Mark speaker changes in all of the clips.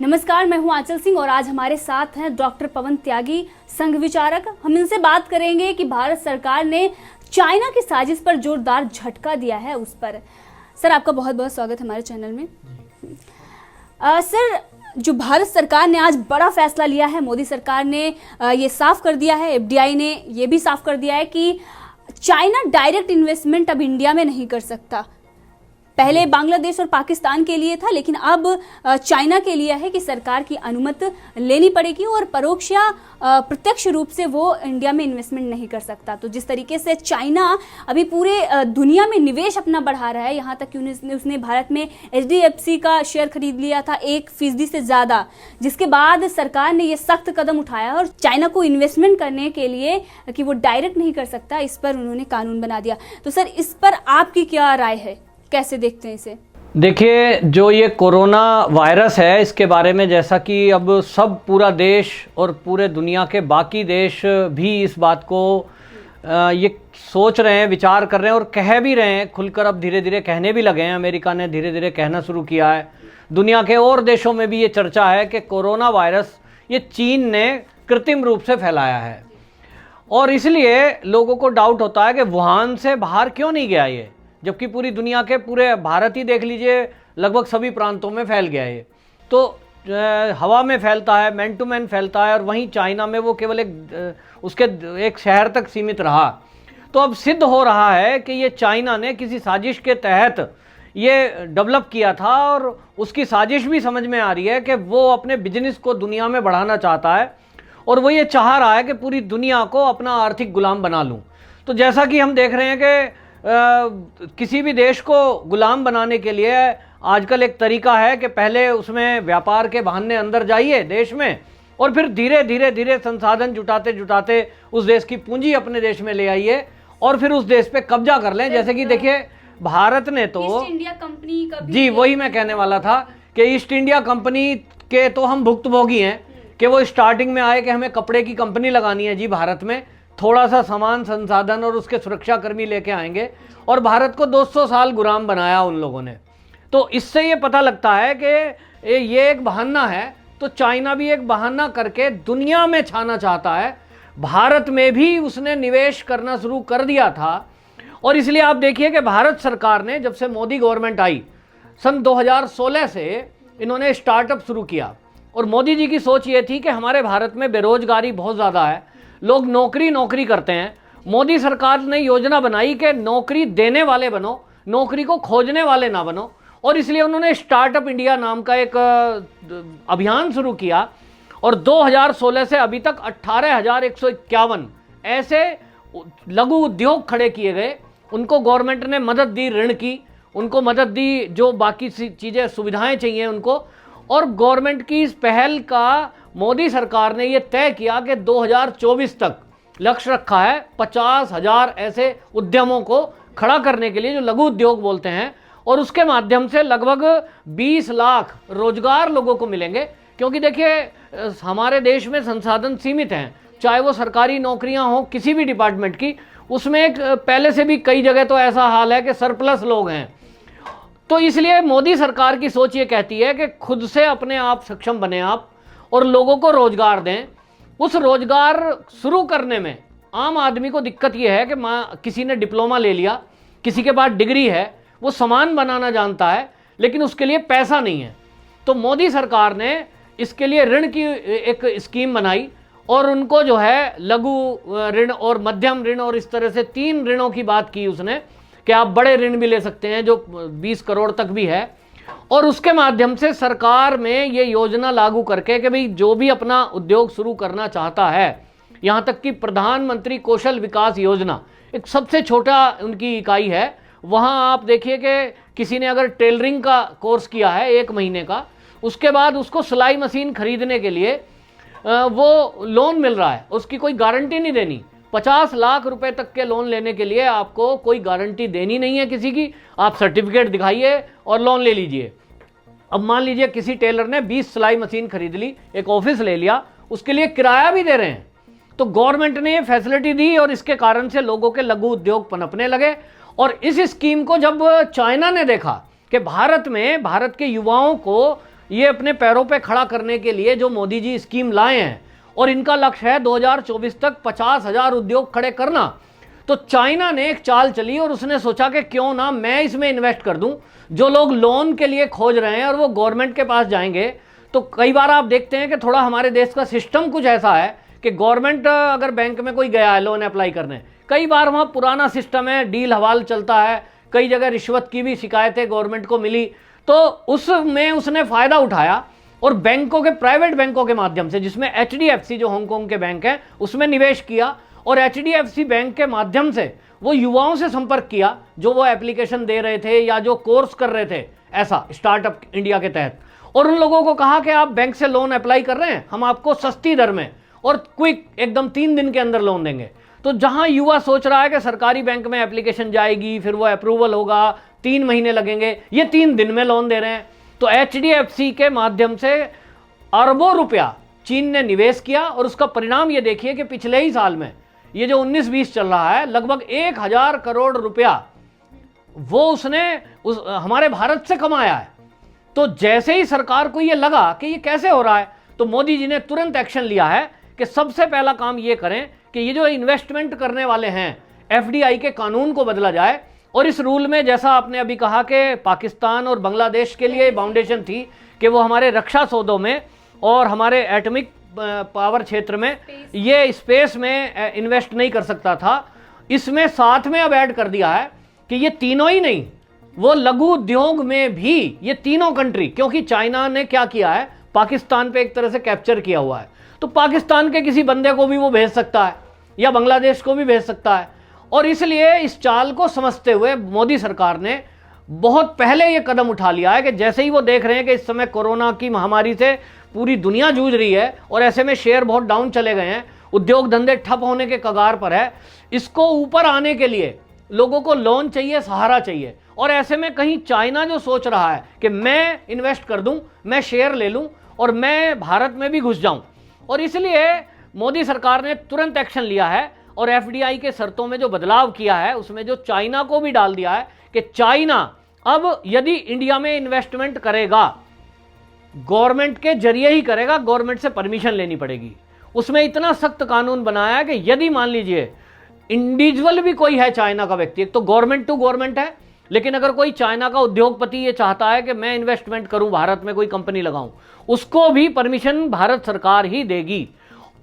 Speaker 1: नमस्कार, मैं हूं आंचल सिंह और आज हमारे साथ हैं डॉक्टर पवन त्यागी, संघ विचारक। हम इनसे बात करेंगे कि भारत सरकार ने चाइना की साजिश पर जोरदार झटका दिया है उस पर। सर, आपका बहुत बहुत स्वागत हमारे चैनल में। सर, जो भारत सरकार ने आज बड़ा फैसला लिया है, मोदी सरकार ने ये साफ कर दिया है, एफडीआई ने ये भी साफ कर दिया है कि चाइना डायरेक्ट इन्वेस्टमेंट अब इंडिया में नहीं कर सकता। पहले बांग्लादेश और पाकिस्तान के लिए था, लेकिन अब चाइना के लिए है कि सरकार की अनुमति लेनी पड़ेगी और परोक्ष या प्रत्यक्ष रूप से वो इंडिया में इन्वेस्टमेंट नहीं कर सकता। तो जिस तरीके से चाइना अभी पूरे दुनिया में निवेश अपना बढ़ा रहा है, यहाँ तक कि उसने भारत में HDFC का शेयर खरीद लिया था 1% से ज़्यादा, जिसके बाद सरकार ने ये सख्त कदम उठाया और चाइना को इन्वेस्टमेंट करने के लिए कि वो डायरेक्ट नहीं कर सकता, इस पर उन्होंने कानून बना दिया। तो सर, इस पर आपकी क्या राय है, कैसे देखते हैं इसे?
Speaker 2: देखिए, जो ये कोरोना वायरस है, इसके बारे में जैसा कि अब सब पूरा देश और पूरे दुनिया के बाकी देश भी इस बात को ये सोच रहे हैं, विचार कर रहे हैं और कह भी रहे हैं खुलकर। अब धीरे धीरे कहने भी लगे हैं। अमेरिका ने धीरे धीरे कहना शुरू किया है। दुनिया के और देशों में भी ये चर्चा है कि कोरोना वायरस ये चीन ने कृत्रिम रूप से फैलाया है और इसलिए लोगों को डाउट होता है कि वुहान से बाहर क्यों नहीं गया ये, जबकि पूरी दुनिया के पूरे भारत ही देख लीजिए, लगभग सभी प्रांतों में फैल गया है। तो हवा में फैलता है, मैन टू मैन फैलता है और वहीं चाइना में वो केवल उसके एक शहर तक सीमित रहा। तो अब सिद्ध हो रहा है कि ये चाइना ने किसी साजिश के तहत ये डेवलप किया था और उसकी साजिश भी समझ में आ रही है कि वो अपने बिजनेस को दुनिया में बढ़ाना चाहता है और वो ये चाह रहा है कि पूरी दुनिया को अपना आर्थिक गुलाम बना लूँ। तो जैसा कि हम देख रहे हैं कि किसी भी देश को गुलाम बनाने के लिए आजकल एक तरीका है कि पहले उसमें व्यापार के बहाने अंदर जाइए देश में और फिर धीरे धीरे धीरे संसाधन जुटाते जुटाते उस देश की पूंजी अपने देश में ले आइए और फिर उस देश पे कब्जा कर लें। जैसे कि देखिए, भारत ने तो
Speaker 1: ईस्ट इंडिया कंपनी का
Speaker 2: जी वही मैं कहने वाला था कि ईस्ट इंडिया कंपनी के तो हम भुक्तभोगी हैं कि वो स्टार्टिंग में आए कि हमें कपड़े की कंपनी लगानी है जी भारत में, थोड़ा सा सामान संसाधन और उसके सुरक्षा कर्मी लेके आएंगे और भारत को 200 साल गुलाम बनाया उन लोगों ने। तो इससे ये पता लगता है कि ये एक बहाना है। तो चाइना भी एक बहाना करके दुनिया में छाना चाहता है। भारत में भी उसने निवेश करना शुरू कर दिया था और इसलिए आप देखिए कि भारत सरकार ने, जब से मोदी गवर्नमेंट आई सन 2016 से, इन्होंने स्टार्टअप शुरू किया और मोदी जी की सोच ये थी कि हमारे भारत में बेरोजगारी बहुत ज़्यादा है, लोग नौकरी करते हैं। मोदी सरकार ने योजना बनाई कि नौकरी देने वाले बनो, नौकरी को खोजने वाले ना बनो और इसलिए उन्होंने स्टार्टअप इंडिया नाम का एक अभियान शुरू किया और 2016 से अभी तक 18,151 ऐसे लघु उद्योग खड़े किए गए। उनको गवर्नमेंट ने मदद दी, ऋण की, उनको मदद दी, जो बाकी चीज़ें सुविधाएं चाहिए उनको। और गवर्नमेंट की इस पहल का मोदी सरकार ने ये तय किया कि 2024 तक लक्ष्य रखा है 50,000 ऐसे उद्यमों को खड़ा करने के लिए, जो लघु उद्योग बोलते हैं, और उसके माध्यम से लगभग 20 लाख रोजगार लोगों को मिलेंगे। क्योंकि देखिए, हमारे देश में संसाधन सीमित हैं, चाहे वो सरकारी नौकरियां हो किसी भी डिपार्टमेंट की, उसमें एक पहले से भी कई जगह तो ऐसा हाल है कि सरप्लस लोग हैं। तो इसलिए मोदी सरकार की सोच ये कहती है कि खुद से अपने आप सक्षम बने आप और लोगों को रोजगार दें। उस रोजगार शुरू करने में आम आदमी को दिक्कत यह है कि किसी ने डिप्लोमा ले लिया, किसी के पास डिग्री है, वो सामान बनाना जानता है लेकिन उसके लिए पैसा नहीं है। तो मोदी सरकार ने इसके लिए ऋण की एक स्कीम बनाई और उनको जो है लघु ऋण और मध्यम ऋण और इस तरह से 3 ऋणों की बात की उसने कि आप बड़े ऋण भी ले सकते हैं जो 20 करोड़ तक भी है। और उसके माध्यम से सरकार में ये योजना लागू करके कि भाई जो भी अपना उद्योग शुरू करना चाहता है, यहाँ तक कि प्रधानमंत्री कौशल विकास योजना एक सबसे छोटा उनकी इकाई है। वहाँ आप देखिए कि किसी ने अगर टेलरिंग का कोर्स किया है 1 महीने का, उसके बाद उसको सिलाई मशीन खरीदने के लिए वो लोन मिल रहा है, उसकी कोई गारंटी नहीं देनी। 50 लाख रुपए तक के लोन लेने के लिए आपको कोई गारंटी देनी नहीं है किसी की, आप सर्टिफिकेट दिखाइए और लोन ले लीजिए। अब मान लीजिए किसी टेलर ने 20 सिलाई मशीन खरीद ली, एक ऑफिस ले लिया, उसके लिए किराया भी दे रहे हैं। तो गवर्नमेंट ने ये फैसिलिटी दी और इसके कारण से लोगों के लघु उद्योग पनपने लगे। और इस स्कीम को जब चाइना ने देखा कि भारत में भारत के युवाओं को ये अपने पैरों पे खड़ा करने के लिए जो मोदी जी स्कीम लाए हैं, और इनका लक्ष्य है 2024 तक 50,000 उद्योग खड़े करना। तो चाइना ने एक चाल चली और उसने सोचा कि क्यों ना मैं इसमें इन्वेस्ट कर दूं। जो लोग लोन के लिए खोज रहे हैं और वो गवर्नमेंट के पास जाएंगे, तो कई बार आप देखते हैं कि थोड़ा हमारे देश का सिस्टम कुछ ऐसा है कि गवर्नमेंट अगर बैंक में कोई गया है लोन अप्लाई करने, कई बार वहाँ पुराना सिस्टम है, डील हवाल चलता है, कई जगह रिश्वत की भी शिकायतें गवर्नमेंट को मिली, तो उसमें उसने फ़ायदा उठाया और बैंकों के, प्राइवेट बैंकों के माध्यम से, जिसमें HDFC जो हांगकांग के बैंक है उसमें निवेश किया, और HDFC बैंक के माध्यम से वो युवाओं से संपर्क किया जो वो एप्लीकेशन दे रहे थे या जो कोर्स कर रहे थे ऐसा स्टार्टअप इंडिया के तहत, और उन लोगों को कहा कि आप बैंक से लोन अप्लाई कर रहे हैं, हम आपको सस्ती दर में और क्विक एकदम 3 दिन के अंदर लोन देंगे। तो जहां युवा सोच रहा है कि सरकारी बैंक में एप्लीकेशन जाएगी, फिर वो अप्रूवल होगा, 3 महीने लगेंगे, ये 3 दिन में लोन दे रहे हैं। तो HDFC के माध्यम से अरबों रुपया चीन ने निवेश किया, और उसका परिणाम ये देखिए कि पिछले ही साल में ये जो 19-20 चल रहा है, लगभग 1000 करोड़ रुपया वो उसने हमारे भारत से कमाया है। तो जैसे ही सरकार को ये लगा कि ये कैसे हो रहा है, तो मोदी जी ने तुरंत एक्शन लिया है कि सबसे पहला काम ये करें कि ये जो इन्वेस्टमेंट करने वाले हैं FDI के कानून को बदला जाए। और इस रूल में, जैसा आपने अभी कहा कि पाकिस्तान और बांग्लादेश के लिए बाउंडेशन थी कि वो हमारे रक्षा सौदों में और हमारे एटॉमिक पावर क्षेत्र में, ये स्पेस में इन्वेस्ट नहीं कर सकता था, इसमें साथ में अब ऐड कर दिया है कि ये तीनों ही नहीं, वो लघु उद्योग में भी ये तीनों कंट्री, क्योंकि चाइना ने क्या किया है, पाकिस्तान पे एक तरह से कैप्चर किया हुआ है, तो पाकिस्तान के किसी बंदे को भी वो भेज सकता है या बांग्लादेश को भी भेज सकता है। और इसलिए इस चाल को समझते हुए मोदी सरकार ने बहुत पहले ये कदम उठा लिया है कि जैसे ही वो देख रहे हैं कि इस समय कोरोना की महामारी से पूरी दुनिया जूझ रही है और ऐसे में शेयर बहुत डाउन चले गए हैं, उद्योग धंधे ठप होने के कगार पर है, इसको ऊपर आने के लिए लोगों को लोन चाहिए, सहारा चाहिए। और ऐसे में कहीं चाइना जो सोच रहा है कि मैं इन्वेस्ट कर दूं, मैं शेयर ले लूं और मैं भारत में भी घुस जाऊं, और इसलिए मोदी सरकार ने तुरंत एक्शन लिया है और FDI के शर्तों में जो बदलाव किया है उसमें जो चाइना को भी डाल दिया है कि चाइना अब यदि इंडिया में इन्वेस्टमेंट करेगा, गवर्नमेंट के जरिए ही करेगा, गवर्नमेंट से परमिशन लेनी पड़ेगी। उसमें इतना सख्त कानून बनाया है कि यदि मान लीजिए इंडिविजुअल भी कोई है चाइना का व्यक्ति, एक तो गवर्नमेंट टू गवर्नमेंट है, लेकिन अगर कोई चाइना का उद्योगपति ये चाहता है कि मैं इन्वेस्टमेंट करूं, भारत में कोई कंपनी लगाऊं, उसको भी परमिशन भारत सरकार ही देगी।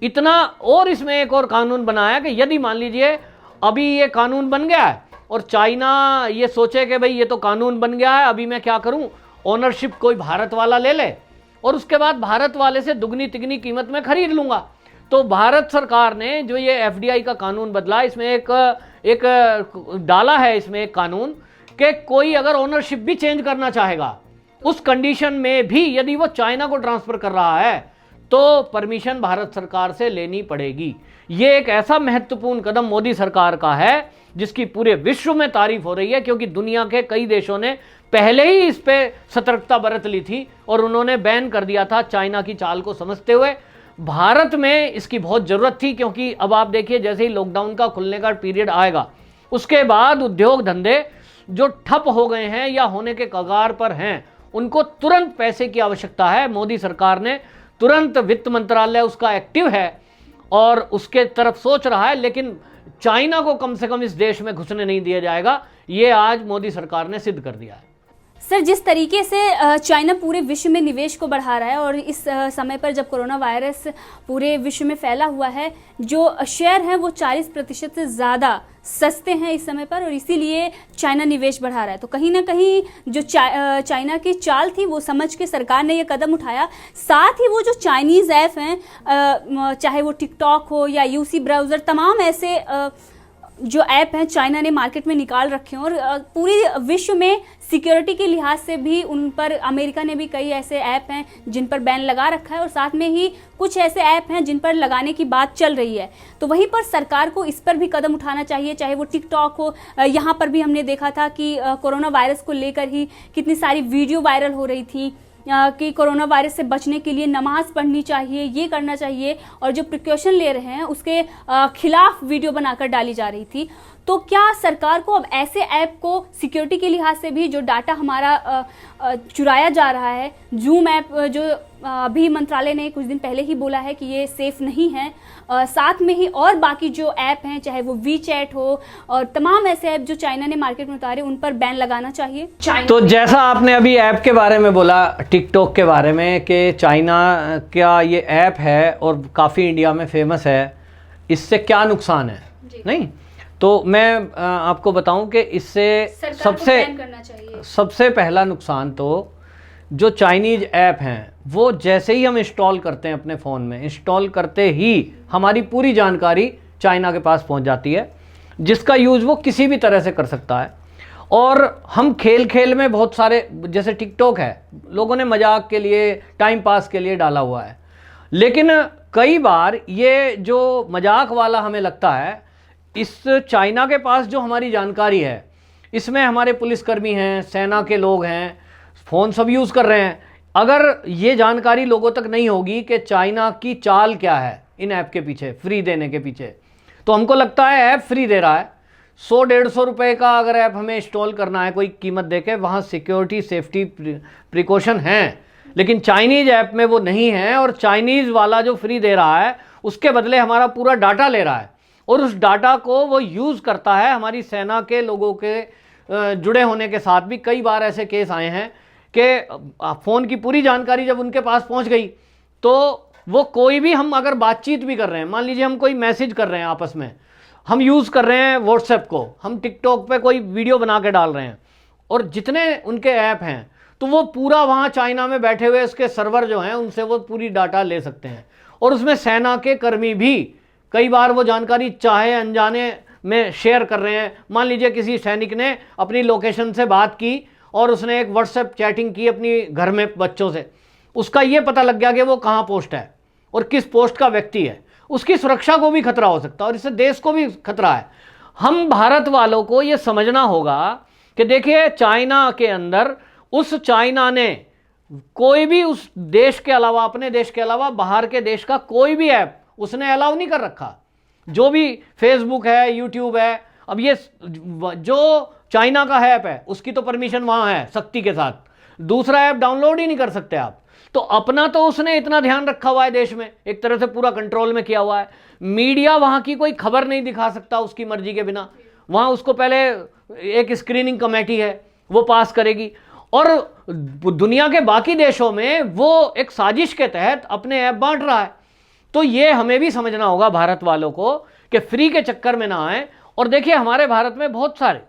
Speaker 2: इतना, और इसमें एक और कानून बनाया कि यदि मान लीजिए अभी ये कानून बन गया है और चाइना ये सोचे कि भाई ये तो कानून बन गया है, अभी मैं क्या करूं, ओनरशिप कोई भारत वाला ले ले और उसके बाद भारत वाले से दुगनी तिगनी कीमत में खरीद लूंगा। तो भारत सरकार ने जो ये FDI का कानून बदला, इसमें एक डाला है इसमें एक कानून कि कोई अगर ओनरशिप भी चेंज करना चाहेगा, उस कंडीशन में भी यदि वो चाइना को ट्रांसफर कर रहा है तो परमिशन भारत सरकार से लेनी पड़ेगी। ये एक ऐसा महत्वपूर्ण कदम मोदी सरकार का है जिसकी पूरे विश्व में तारीफ हो रही है, क्योंकि दुनिया के कई देशों ने पहले ही इस पे सतर्कता बरत ली थी और उन्होंने बैन कर दिया था चाइना की चाल को समझते हुए। भारत में इसकी बहुत जरूरत थी, क्योंकि अब आप देखिए जैसे ही लॉकडाउन का खुलने का पीरियड आएगा, उसके बाद उद्योग धंधे जो ठप हो गए हैं या होने के कगार पर हैं, उनको तुरंत पैसे की आवश्यकता है। मोदी सरकार ने तुरंत, वित्त मंत्रालय उसका एक्टिव है और उसके तरफ सोच रहा है, लेकिन चाइना को कम से कम इस देश में घुसने नहीं दिया जाएगा, ये आज मोदी सरकार ने सिद्ध कर दिया है।
Speaker 1: सर, जिस तरीके से चाइना पूरे विश्व में निवेश को बढ़ा रहा है और इस समय पर जब कोरोना वायरस पूरे विश्व में फैला हुआ है, जो शेयर हैं वो 40% से ज़्यादा सस्ते हैं इस समय पर, और इसीलिए चाइना निवेश बढ़ा रहा है। तो कहीं ना कहीं जो चाइना की चाल थी वो समझ के सरकार ने ये कदम उठाया। साथ ही वो जो चाइनीज़ ऐप हैं, चाहे वो टिकटॉक हो या UC ब्राउज़र, तमाम ऐसे जो ऐप हैं चाइना ने मार्केट में निकाल रखे हैं, और पूरी विश्व में सिक्योरिटी के लिहाज से भी उन पर अमेरिका ने भी कई ऐसे ऐप हैं जिन पर बैन लगा रखा है, और साथ में ही कुछ ऐसे ऐप हैं जिन पर लगाने की बात चल रही है। तो वहीं पर सरकार को इस पर भी कदम उठाना चाहिए, चाहे वो टिकटॉक हो। यहाँ पर भी हमने देखा था कि कोरोना वायरस को लेकर ही कितनी सारी वीडियो वायरल हो रही थी कि कोरोना वायरस से बचने के लिए नमाज पढ़नी चाहिए, ये करना चाहिए, और जो प्रिकॉशन ले रहे हैं उसके खिलाफ वीडियो बनाकर डाली जा रही थी। तो क्या सरकार को अब ऐसे ऐप को सिक्योरिटी के लिहाज से भी, जो डाटा हमारा चुराया जा रहा है, जूम ऐप जो अभी मंत्रालय ने कुछ दिन पहले ही बोला है कि ये सेफ नहीं है, साथ में ही और बाकी जो ऐप हैं, चाहे वो वी चैट हो और तमाम ऐसे ऐप जो चाइना ने मार्केट में उतारे, उन पर बैन लगाना चाहिए?
Speaker 2: तो जैसा आपने अभी ऐप के बारे में बोला, टिकटॉक के बारे में, कि चाइना का ये ऐप है और काफ़ी इंडिया में फेमस है, इससे क्या नुकसान है? नहीं, तो मैं आपको बताऊं कि इससे सबसे पहला नुकसान तो जो चाइनीज ऐप हैं वो जैसे ही हम इंस्टॉल करते हैं अपने फ़ोन में, इंस्टॉल करते ही हमारी पूरी जानकारी चाइना के पास पहुंच जाती है, जिसका यूज़ वो किसी भी तरह से कर सकता है। और हम खेल खेल में बहुत सारे, जैसे टिकटॉक है, लोगों ने मजाक के लिए, टाइम पास के लिए डाला हुआ है, लेकिन कई बार ये जो मजाक वाला हमें लगता है, इस चाइना के पास जो हमारी जानकारी है, इसमें हमारे पुलिसकर्मी हैं, सेना के लोग हैं, फ़ोन सब यूज़ कर रहे हैं। अगर ये जानकारी लोगों तक नहीं होगी कि चाइना की चाल क्या है इन ऐप के पीछे, फ्री देने के पीछे, तो हमको लगता है ऐप फ्री दे रहा है, 100-150 रुपये का अगर ऐप हमें इंस्टॉल करना है कोई कीमत देके, वहाँ सिक्योरिटी सेफ्टी प्रिकॉशन हैं, लेकिन चाइनीज़ ऐप में वो नहीं है। और चाइनीज़ वाला जो फ्री दे रहा है उसके बदले हमारा पूरा डाटा ले रहा है, और उस डाटा को वो यूज़ करता है हमारी सेना के लोगों के जुड़े होने के साथ भी। कई बार ऐसे केस आए हैं कि फ़ोन की पूरी जानकारी जब उनके पास पहुंच गई, तो वो कोई भी, हम अगर बातचीत भी कर रहे हैं, मान लीजिए हम कोई मैसेज कर रहे हैं आपस में, हम यूज़ कर रहे हैं व्हाट्सएप को, हम टिकटॉक पे कोई वीडियो बना के डाल रहे हैं, और जितने उनके ऐप हैं तो वो पूरा वहाँ चाइना में बैठे हुए उसके सर्वर जो हैं उनसे वो पूरी डाटा ले सकते हैं। और उसमें सेना के कर्मी भी कई बार वो जानकारी चाहे अनजाने में शेयर कर रहे हैं। मान लीजिए किसी सैनिक ने अपनी लोकेशन से बात की और उसने एक व्हाट्सएप चैटिंग की अपनी घर में बच्चों से, उसका ये पता लग गया कि वो कहाँ पोस्ट है और किस पोस्ट का व्यक्ति है, उसकी सुरक्षा को भी खतरा हो सकता है और इससे देश को भी खतरा है। हम भारत वालों को ये समझना होगा कि देखिए, चाइना के अंदर उस चाइना ने कोई भी उस देश के अलावा, अपने देश के अलावा बाहर के देश का कोई भी ऐप उसने अलाउ नहीं कर रखा। जो भी फेसबुक है, यूट्यूब है, अब ये जो चाइना का ऐप है उसकी तो परमिशन वहाँ है सख्ती के साथ, दूसरा ऐप डाउनलोड ही नहीं कर सकते आप। तो अपना तो उसने इतना ध्यान रखा हुआ है, देश में एक तरह से पूरा कंट्रोल में किया हुआ है। मीडिया वहाँ की कोई खबर नहीं दिखा सकता उसकी मर्जी के बिना, वहाँ उसको पहले एक स्क्रीनिंग कमेटी है वो पास करेगी, और दुनिया के बाकी देशों में वो एक साजिश के तहत अपने ऐप बांट रहा है। तो ये हमें भी समझना होगा भारत वालों को कि फ्री के चक्कर में ना आए। और देखिए, हमारे भारत में बहुत सारे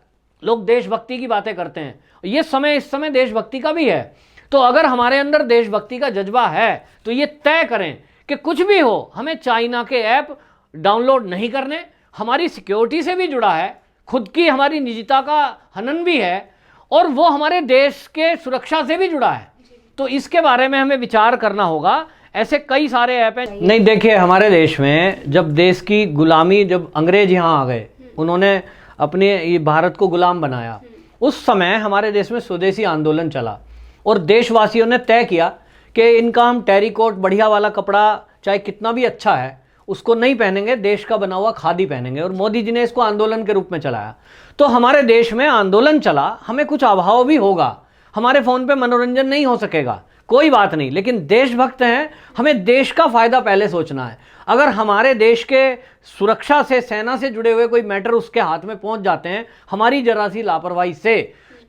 Speaker 2: लोग देशभक्ति की बातें करते हैं, ये समय इस समय देशभक्ति का भी है। तो अगर हमारे अंदर देशभक्ति का जज्बा है तो ये तय करें कि कुछ भी हो, हमें चाइना के ऐप डाउनलोड नहीं करने। हमारी सिक्योरिटी से भी जुड़ा है, खुद की हमारी निजता का हनन भी है, और वो हमारे देश के सुरक्षा से भी जुड़ा है। तो इसके बारे में हमें विचार करना होगा। ऐसे कई सारे ऐप हैं। नहीं, देखिए, हमारे देश में जब देश की गुलामी, जब अंग्रेज यहाँ आ गए, उन्होंने अपने भारत को गुलाम बनाया, उस समय हमारे देश में स्वदेशी आंदोलन चला और देशवासियों ने तय किया कि इनका हम टेरिकोट बढ़िया वाला कपड़ा चाहे कितना भी अच्छा है उसको नहीं पहनेंगे, देश का बना हुआ खादी पहनेंगे। और मोदी जी ने इसको आंदोलन के रूप में चलाया। तो हमारे देश में आंदोलन चला, हमें कुछ अभाव भी होगा, हमारे फ़ोन पे मनोरंजन नहीं हो सकेगा, कोई बात नहीं, लेकिन देशभक्त हैं, हमें देश का फ़ायदा पहले सोचना है। अगर हमारे देश के सुरक्षा से, सेना से जुड़े हुए कोई मैटर उसके हाथ में पहुंच जाते हैं हमारी जरा सी लापरवाही से,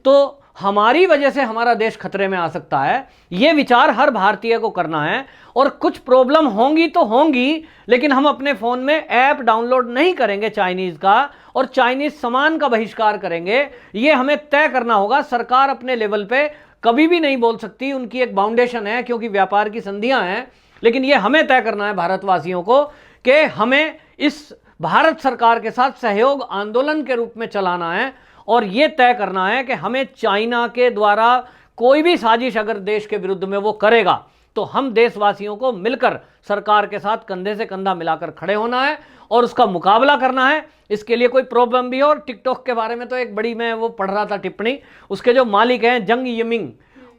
Speaker 2: तो हमारी वजह से हमारा देश खतरे में आ सकता है। ये विचार हर भारतीय को करना है। और कुछ प्रॉब्लम होंगी तो होंगी, लेकिन हम अपने फ़ोन में ऐप डाउनलोड नहीं करेंगे चाइनीज़ का, और चाइनीज़ सामान का बहिष्कार करेंगे। ये हमें तय करना होगा। सरकार अपने लेवल पे कभी भी नहीं बोल सकती, उनकी एक बाउंडेशन है क्योंकि व्यापार की संधियां हैं, लेकिन ये हमें तय करना है भारतवासियों को कि हमें इस भारत सरकार के साथ सहयोग आंदोलन के रूप में चलाना है, और ये तय करना है कि हमें चाइना के द्वारा कोई भी साजिश अगर देश के विरुद्ध में वो करेगा तो हम देशवासियों को मिलकर सरकार के साथ कंधे से कंधा मिलाकर खड़े होना है और उसका मुकाबला करना है। इसके लिए कोई प्रॉब्लम भी हो। और टिकटॉक के बारे में तो एक बड़ी, मैं वो पढ़ रहा था टिप्पणी, उसके जो मालिक हैं जंग यमिंग,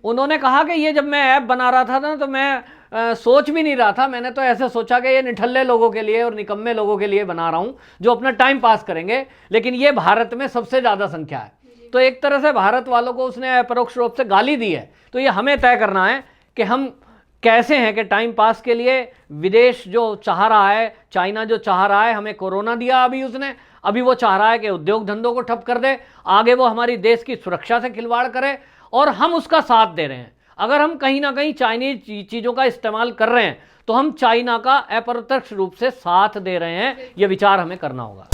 Speaker 2: उन्होंने कहा कि ये जब मैं ऐप बना रहा था ना तो मैं सोच भी नहीं रहा था। मैंने तो ऐसे सोचा कि ये निठल्ले लोगों के लिए और निकम्मे लोगों के लिए बना रहा हूं जो अपना टाइम पास करेंगे, लेकिन ये भारत में सबसे ज़्यादा संख्या है। तो एक तरह से भारत वालों को उसने अपरोक्ष रूप से गाली दी है। तो ये हमें तय करना है कि हम कैसे हैं कि टाइम पास के लिए विदेश जो चाह रहा है, चाइना जो चाह रहा है, हमें कोरोना दिया अभी उसने, अभी वो चाह रहा है कि उद्योग धंधों को ठप कर दे, आगे वो हमारी देश की सुरक्षा से खिलवाड़ करे, और हम उसका साथ दे रहे हैं। अगर हम कहीं ना कहीं चाइनीज चीज़ों का इस्तेमाल कर रहे हैं तो हम चाइना का अप्रत्यक्ष रूप से साथ दे रहे हैं। ये विचार हमें करना होगा।